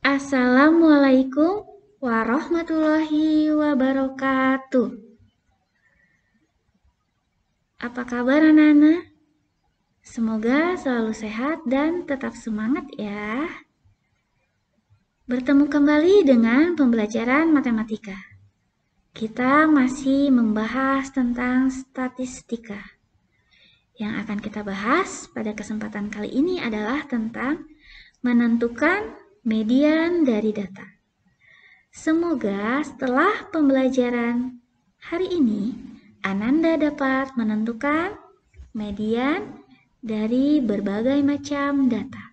Assalamualaikum warahmatullahi wabarakatuh. Apa kabar anak-anak? Semoga selalu sehat dan tetap semangat ya. Bertemu kembali dengan pembelajaran matematika. Kita masih membahas tentang statistika. Yang akan kita bahas pada kesempatan kali ini adalah tentang menentukan median dari data. Semoga setelah pembelajaran hari ini, Ananda dapat menentukan median dari berbagai macam data.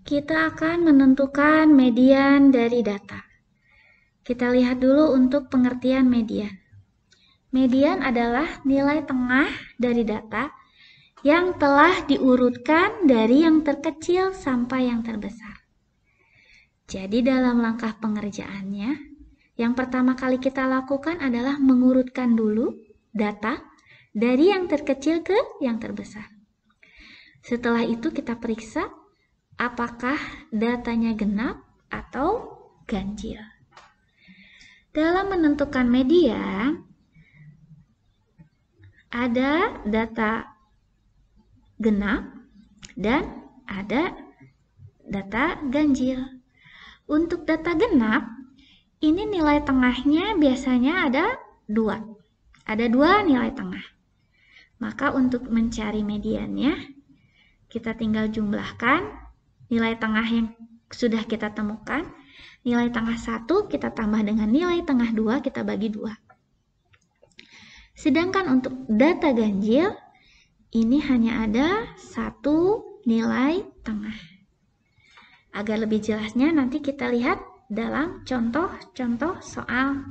Kita akan menentukan median dari data. Kita lihat dulu untuk pengertian median. Median adalah nilai tengah dari data yang telah diurutkan dari yang terkecil sampai yang terbesar. Jadi dalam langkah pengerjaannya, yang pertama kali kita lakukan adalah mengurutkan dulu data dari yang terkecil ke yang terbesar. Setelah itu kita periksa apakah datanya genap atau ganjil. Dalam menentukan median, ada data genap dan ada data ganjil. Untuk data genap, ini nilai tengahnya biasanya ada 2. Ada 2 nilai tengah. Maka untuk mencari mediannya, kita tinggal jumlahkan nilai tengah yang sudah kita temukan. Nilai tengah 1 kita tambah dengan nilai tengah 2, kita bagi 2. Sedangkan untuk data ganjil, ini hanya ada 1 nilai tengah. Agar lebih jelasnya nanti kita lihat dalam contoh-contoh soal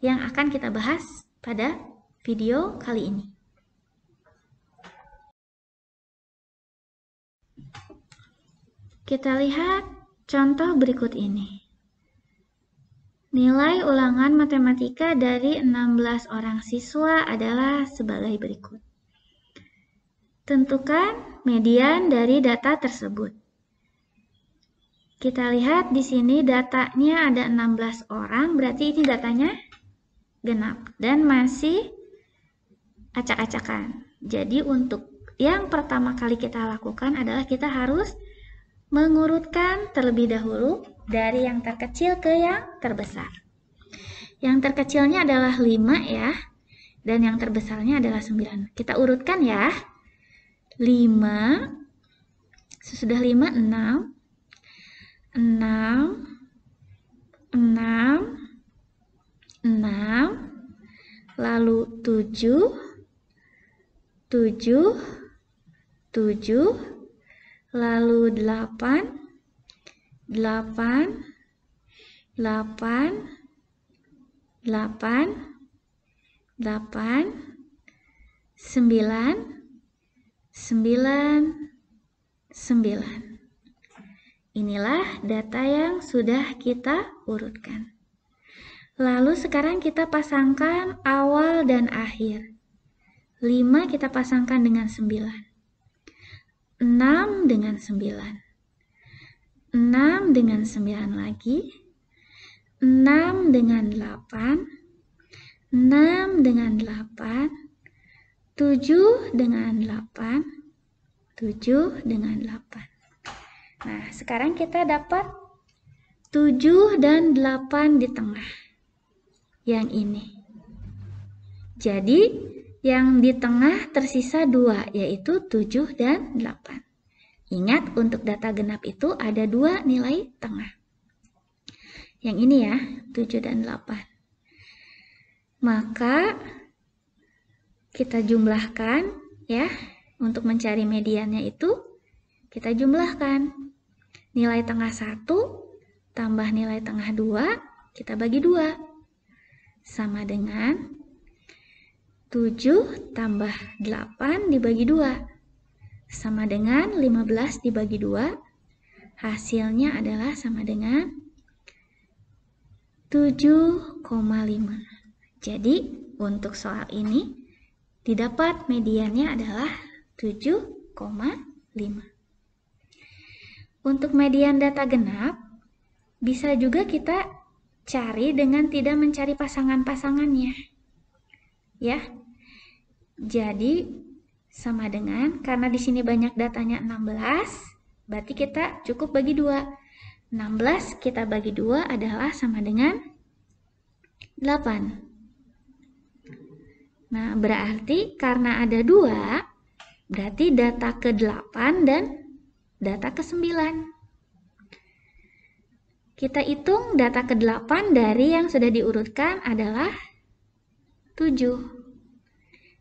yang akan kita bahas pada video kali ini. Kita lihat contoh berikut ini. Nilai ulangan matematika dari 16 orang siswa adalah sebagai berikut. Tentukan median dari data tersebut. Kita lihat di sini datanya ada 16 orang, berarti ini datanya genap dan masih acak-acakan. Jadi untuk yang pertama kali kita lakukan adalah kita harus mengurutkan terlebih dahulu dari yang terkecil ke yang terbesar. Yang terkecilnya adalah 5 ya, dan yang terbesarnya adalah 9. Kita urutkan ya. 5, sesudah 5, 6, 6, 6, 6, lalu 7, 7, 7, lalu 8, 8, 8, 8, 8, 9, 9, 9. Inilah data yang sudah kita urutkan. Lalu sekarang kita pasangkan awal dan akhir. 5 kita pasangkan dengan 9. 6 dengan 9. 6 dengan 9 lagi. 6 dengan 8. 6 dengan 8. 7 dengan 8. 7 dengan 8. Nah, sekarang kita dapat 7 dan 8 di tengah. Yang ini. Jadi, yang di tengah tersisa 2, yaitu 7 dan 8. Ingat, untuk data genap itu ada 2 nilai tengah. Yang ini ya, 7 dan 8. Maka, kita jumlahkan ya, untuk mencari mediannya itu, kita jumlahkan. Nilai tengah 1 tambah nilai tengah 2, kita bagi 2. Sama dengan 7 tambah 8 dibagi 2. sama dengan 15 dibagi 2. Hasilnya adalah sama dengan 7,5. Jadi, untuk soal ini, didapat mediannya adalah 7,5. Untuk median data genap, bisa juga kita cari dengan tidak mencari pasangan-pasangannya. Ya. Jadi, sama dengan, karena di sini banyak datanya 16, berarti kita cukup bagi 2. 16 kita bagi 2 adalah sama dengan 8. Nah, berarti karena ada 2, berarti data ke-8 dan data ke-9. Kita hitung data ke-8 dari yang sudah diurutkan adalah 7.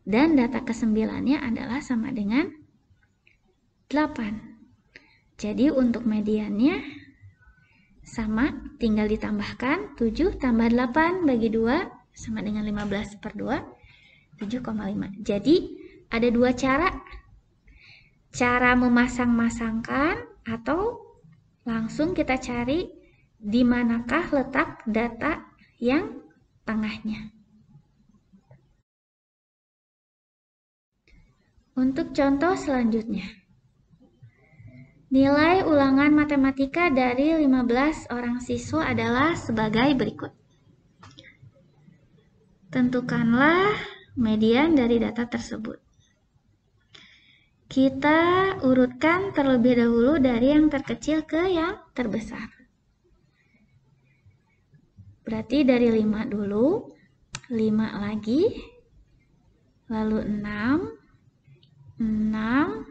Dan data ke-9-nya adalah sama dengan 8. Jadi untuk mediannya sama, tinggal ditambahkan 7 tambah 8 bagi 2 sama dengan 15/2, 7,5. Jadi ada dua cara. Cara memasang-masangkan atau langsung kita cari di manakah letak data yang tengahnya. Untuk contoh selanjutnya. Nilai ulangan matematika dari 15 orang siswa adalah sebagai berikut. Tentukanlah median dari data tersebut. Kita urutkan terlebih dahulu dari yang terkecil ke yang terbesar. Berarti dari 5 dulu, 5 lagi, lalu 6, 6,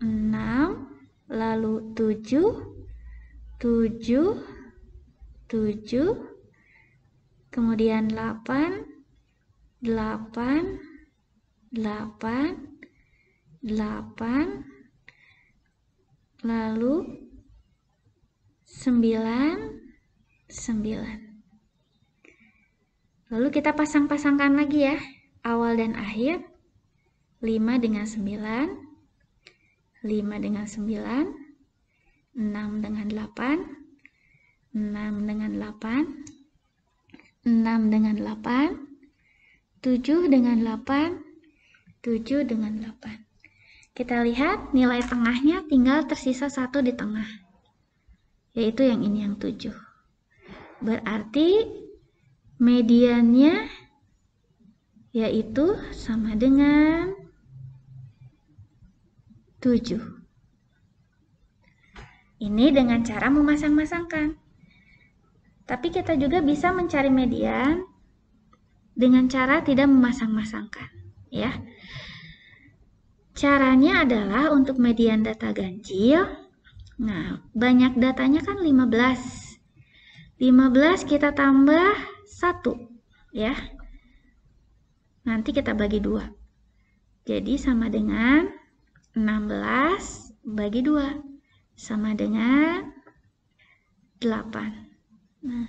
6, lalu 7, 7, 7, kemudian 8, 8, 8, 8, lalu 9, 9. Lalu kita pasang-pasangkan lagi ya, awal dan akhir. 5 dengan 9, 5 dengan 9, 6 dengan 8, 6 dengan 8, 6 dengan 8, 7 dengan 8, 7 dengan 8. Kita lihat nilai tengahnya tinggal tersisa 1 di tengah, yaitu yang ini, yang 7. Berarti mediannya yaitu sama dengan 7. Ini dengan cara memasang-masangkan. Tapi kita juga bisa mencari median dengan cara tidak memasang-masangkan, ya. Caranya adalah untuk median data ganjil. Nah, banyak datanya kan 15. 15 kita tambah 1, ya. Nanti kita bagi 2. Jadi sama dengan 16 bagi 2 sama dengan 8. Nah,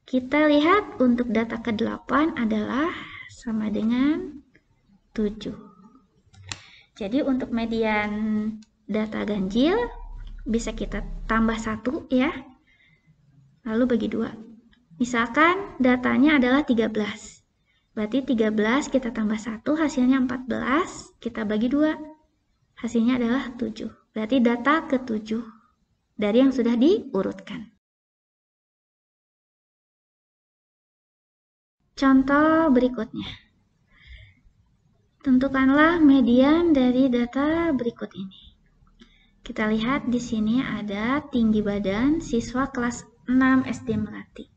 kita lihat untuk data ke-8 adalah sama dengan 7. Jadi untuk median data ganjil bisa kita tambah 1 ya, lalu bagi 2. Misalkan datanya adalah 13. Berarti 13 kita tambah 1 hasilnya 14, kita bagi 2. Hasilnya adalah 7. Berarti data ke-7 dari yang sudah diurutkan. Contoh berikutnya. Tentukanlah median dari data berikut ini. Kita lihat di sini ada tinggi badan siswa kelas 6 SD Melati.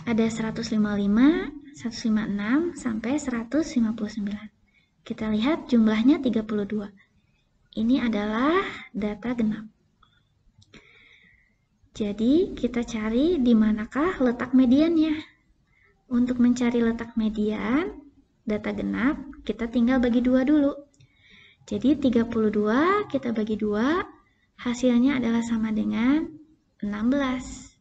Ada 155, 156, sampai 159. Kita lihat jumlahnya 32. Ini adalah data genap. Jadi kita cari di manakah letak mediannya. Untuk mencari letak median data genap, kita tinggal bagi 2 dulu. Jadi 32 kita bagi 2, hasilnya adalah sama dengan 16.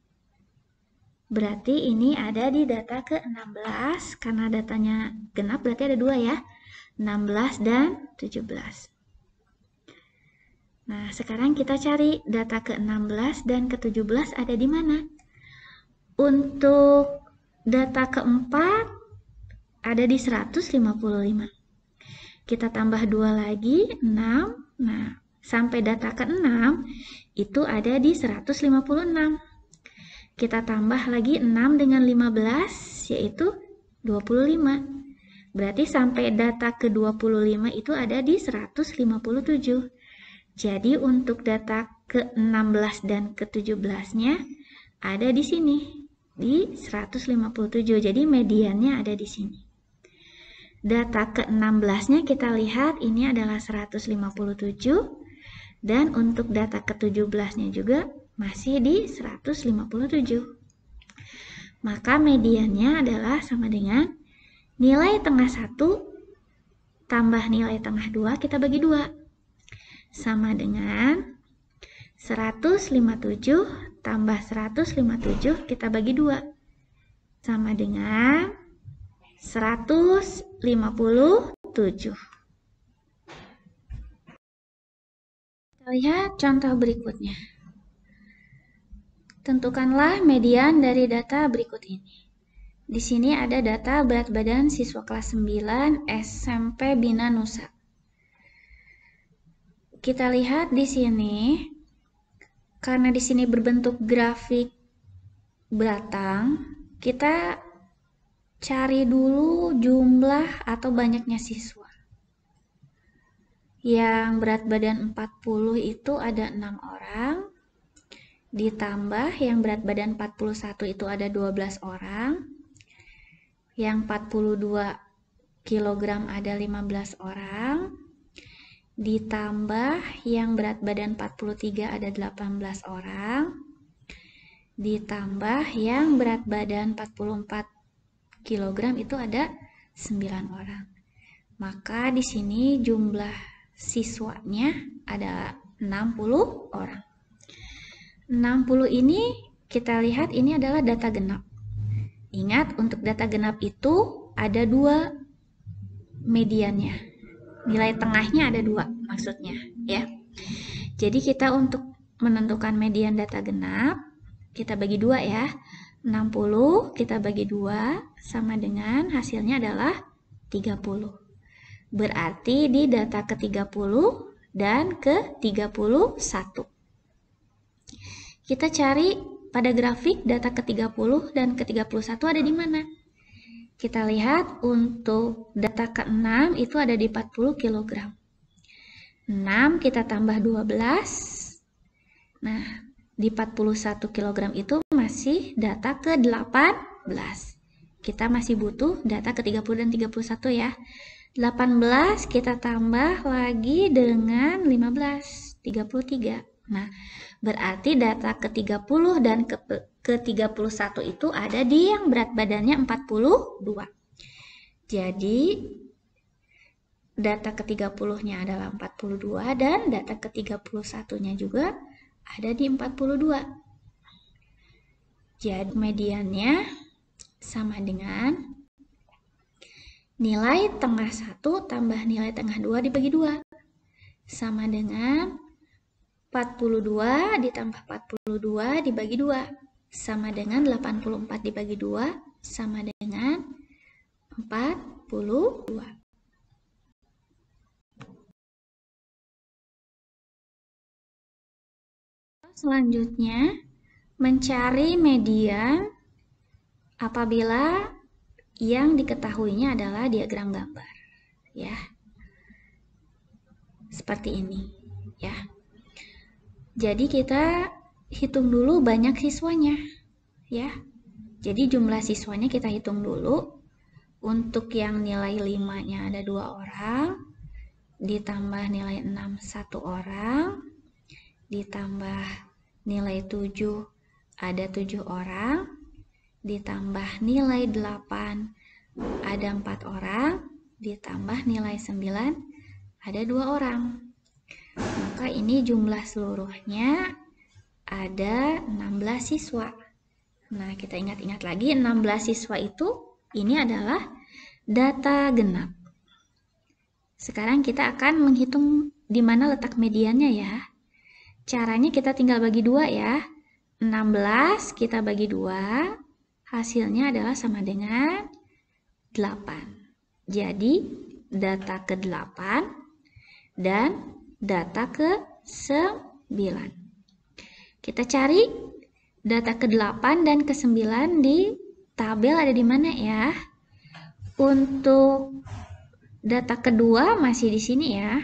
Berarti ini ada di data ke-16, karena datanya genap berarti ada 2 ya. 16 dan 17. Nah, sekarang kita cari data ke-16 dan ke-17 ada di mana? Untuk data keempat ada di 155. Kita tambah 2 lagi, 6. Nah, sampai data ke-6 itu ada di 156. Kita tambah lagi 6 dengan 15, yaitu 25. Berarti sampai data ke-25 itu ada di 157. Jadi untuk data ke-16 dan ke-17-nya ada di sini, di 157. Jadi mediannya ada di sini. Data ke-16-nya kita lihat ini adalah 157. Dan untuk data ke-17-nya juga masih di 157. Maka mediannya adalah sama dengan nilai tengah 1 tambah nilai tengah 2 kita bagi 2. Sama dengan 157 tambah 157 kita bagi 2. Sama dengan 157. Kita lihat contoh berikutnya. Tentukanlah median dari data berikut ini. Di sini ada data berat badan siswa kelas 9 SMP Bina Nusa. Kita lihat di sini, karena di sini berbentuk grafik batang, kita cari dulu jumlah atau banyaknya siswa. Yang berat badan 40 itu ada 6 orang, ditambah yang berat badan 41 itu ada 12 orang, yang 42 kg ada 15 orang, ditambah yang berat badan 43 ada 18 orang, ditambah yang berat badan 44 kg itu ada 9 orang. Maka di sini jumlah siswanya ada 60 orang. 60 ini kita lihat ini adalah data genap. Ingat, untuk data genap itu ada 2 mediannya. Nilai tengahnya ada 2 maksudnya, ya. Jadi kita untuk menentukan median data genap, kita bagi 2 ya. 60 kita bagi 2 sama dengan hasilnya adalah 30. Berarti di data ke-30 dan ke-31. Kita cari pada grafik data ke-30 dan ke-31 ada di mana? Kita lihat untuk data ke-6 itu ada di 40 kg. 6 kita tambah 12. Nah, di 41 kg itu masih data ke-18. Kita masih butuh data ke-30 dan 31 ya. 18 kita tambah lagi dengan 15, 33. Nah, berarti data ke-30 dan ke-31 itu ada di yang berat badannya 42. Jadi, data ke-30-nya adalah 42 dan data ke-31-nya juga ada di 42. Jadi, mediannya sama dengan nilai tengah 1 tambah nilai tengah 2 dibagi 2. Sama dengan 42 ditambah 42 dibagi 2. Sama dengan 84 dibagi 2. Sama dengan 42. Selanjutnya, mencari median apabila yang diketahuinya adalah diagram gambar, ya. Seperti ini, ya. Jadi kita hitung dulu banyak siswanya, ya. Jadi jumlah siswanya kita hitung dulu. Untuk yang nilai 5-nya ada 2 orang, ditambah nilai 6 1 orang, ditambah nilai 7 ada 7 orang, ditambah nilai 8 ada 4 orang, ditambah nilai 9 ada 2 orang. Maka ini jumlah seluruhnya ada 16 siswa. Nah, kita ingat-ingat lagi 16 siswa itu ini adalah data genap. Sekarang kita akan menghitung di mana letak mediannya ya. Caranya kita tinggal bagi 2 ya. 16 kita bagi 2, hasilnya adalah sama dengan 8. Jadi data ke-8 dan data ke-9. Kita cari data ke-8 dan ke-9 di tabel ada di mana ya? Untuk data kedua masih di sini ya,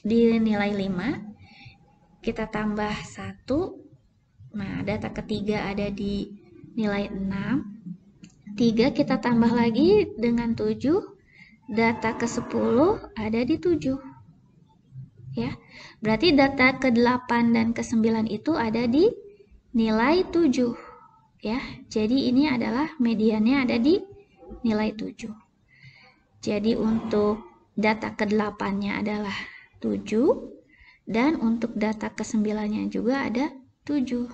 di nilai 5. Kita tambah 1. Nah, data ketiga ada di nilai 6. 3 kita tambah lagi dengan 7. Data ke-10 ada di 7. Ya. Berarti data ke-8 dan ke-9 itu ada di nilai 7. Ya. Jadi ini adalah mediannya ada di nilai 7. Jadi untuk data ke-8-nya adalah 7 dan untuk data ke-9-nya juga ada 7.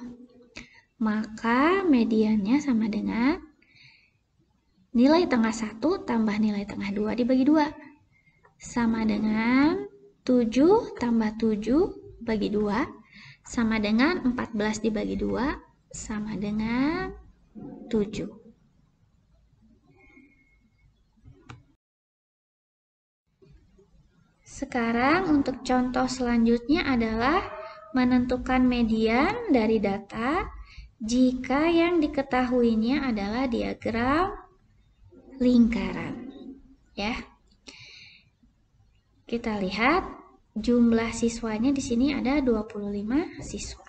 Maka mediannya sama dengan nilai tengah 1 tambah nilai tengah 2 dibagi 2. Sama dengan 7 tambah 7 bagi 2. Sama dengan 14 dibagi 2. Sama dengan 7. Sekarang untuk contoh selanjutnya adalah menentukan median dari data jika yang diketahuinya adalah diagram lingkaran. Ya. Kita lihat jumlah siswanya di sini ada 25 siswa.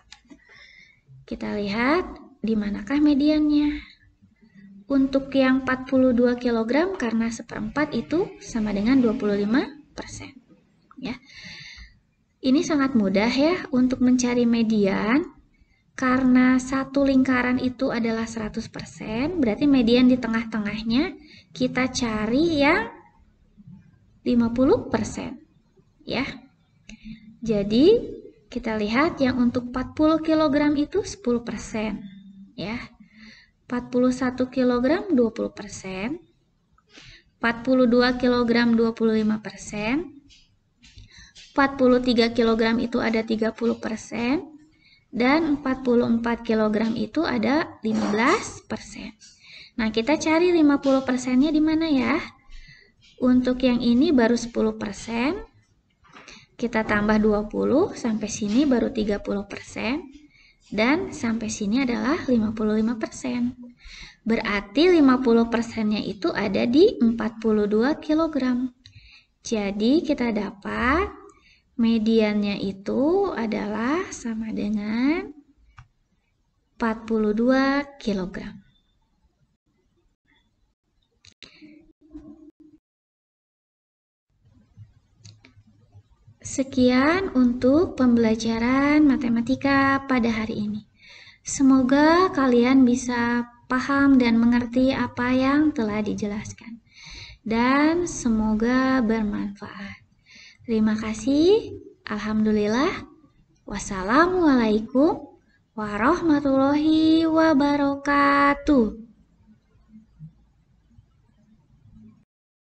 Kita lihat di manakah mediannya. Untuk yang 42 kg karena seperempat itu sama dengan 25%. Ya. Ini sangat mudah ya untuk mencari median. Karena satu lingkaran itu adalah 100%, berarti median di tengah-tengahnya kita cari yang 50%. Ya. Jadi, kita lihat yang untuk 40 kg itu 10%. Ya. 41 kg 20%. 42 kg 25%. 43 kg itu ada 30%. Dan 44 kg itu ada 15%. Nah, kita cari 50%-nya di mana ya? Untuk yang ini baru 10%. Kita tambah 20, sampai sini baru 30%. Dan sampai sini adalah 55%. Berarti 50%-nya itu ada di 42 kg. Jadi, kita dapat mediannya itu adalah sama dengan 42 kg. Sekian untuk pembelajaran matematika pada hari ini. Semoga kalian bisa paham dan mengerti apa yang telah dijelaskan. Dan semoga bermanfaat. Terima kasih. Alhamdulillah. Wassalamualaikum warahmatullahi wabarakatuh.